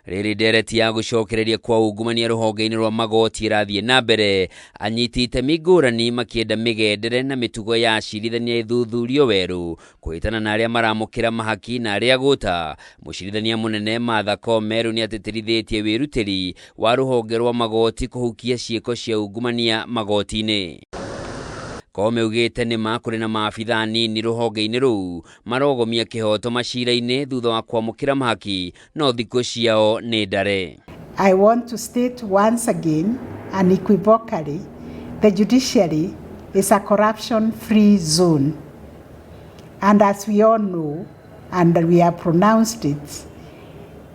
Riri ndereti ya gucokereria kwa ungumania ruhonge-ini rwa magoti irathie na mbere, anyiti itemi ngurani makienda migendere na mitugo ya acirithania ithuthurio weru kuhitana na aria maramukira mahaki na aria guta. Mucirithania munene Martha Koome riu ni atetirithitie wirutiri wa ruhonge rwa magoti kuhukia ciiko cia ungumania magoti-ini. Koome augite ni makuri na maabithaa nini ruhonge-ini ruu marogomia kihoto macira-ini thutha wa kwamukira mahaki no thiku ciao ni ndare. I want to state once again unequivocally the judiciary is a corruption-free zone, and as we all know, and we have pronounced it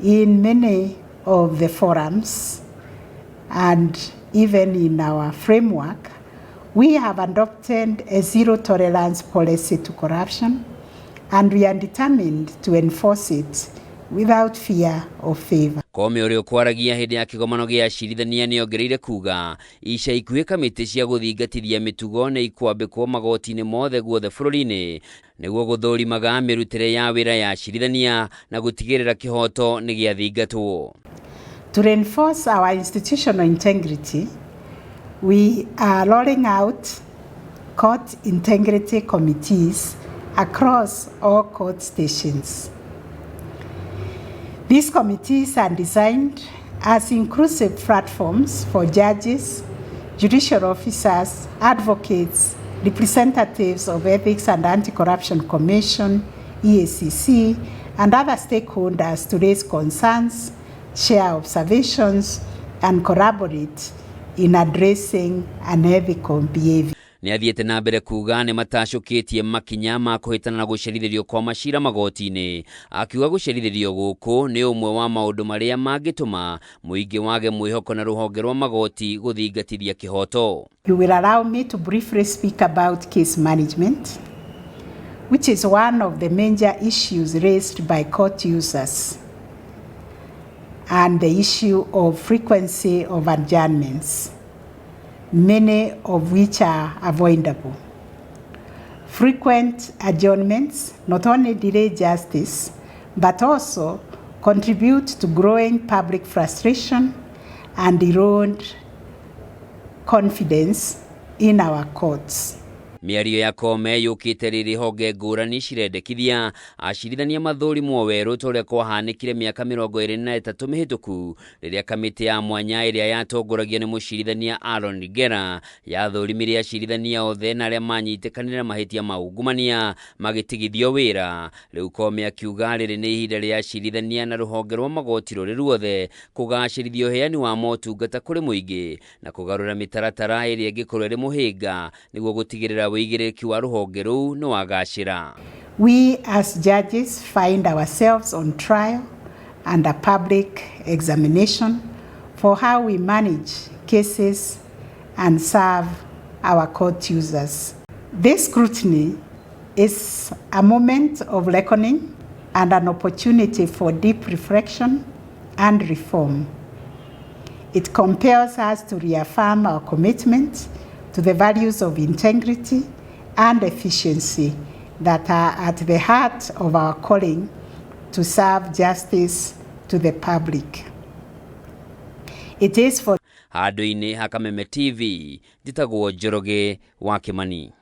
in many of the forums and even in our framework, we have adopted a zero-tolerance policy to corruption, and we are determined to enforce it without fear or favor. Koome uria kwaragia hindi ya kigomano gia acirithania ni ongereire kuga ica ikuhi kamiti cia guthingatithia mitugo ni ikwambikwo magoti-ini mothe guothe bururi-ini niguo guthurimaga mirutire ya wira ya acirithania na gutigirira kihoto ni giathingatwo. To reinforce our institutional integrity, we are rolling out court integrity committees across all court stations. These committees are designed as inclusive platforms for judges, judicial officers, advocates, representatives of Ethics and Anti-Corruption Commission, EACC, and other stakeholders to raise concerns, share observations, and collaborate in addressing unethical behavior. Ni athiete na mbere kuga ni matacukitie makinya ma kuhitana na gucerithirio kwa macira magoti-ini, akiuga gucerithirio guku ni umwe wa maundu maria mangituma muingi wage mwihoko na ruhonge rwa magoti guthingatithia kihoto. You will allow me to briefly speak about case management, which is one of the major issues raised by court users, and the issue of frequency of adjournments, many of which are avoidable. Frequent adjournments not only delay justice, but also contribute to growing public frustration and erode confidence in our courts. Miario ya Koome yukite riri honge ngurani cirendekithia acirithania mathurimwo weru turia kwahanikire miaka 23 mihituku riria kamiti ya mwanya iria yatongoragio ni mucirithania Aaron Ngera yathurimirie acirithania othe na aria manyitikanira mahitia ma ungumania magitigithio wira. Riu Koome akiuga riri ni ihinda ria acirithania na ruhonge rwa magoti ruri ruothe kugacirithio heani wa motungata kuri muingi na kugarura mitaratara iria ingikorwo iri muhinga niguo gutigirira uigiriki wa ruhonge ruu ni wagacira. We as judges find ourselves on trial and a public examination for how we manage cases and serve our court users. This scrutiny is a moment of reckoning and an opportunity for deep reflection and reform. It compels us to reaffirm our commitment to the values of integrity and efficiency that are at the heart of our calling to serve justice to the public. It is for Handũ-inĩ ha Kameme TV, njĩtagwo Njoroge wa Kimani.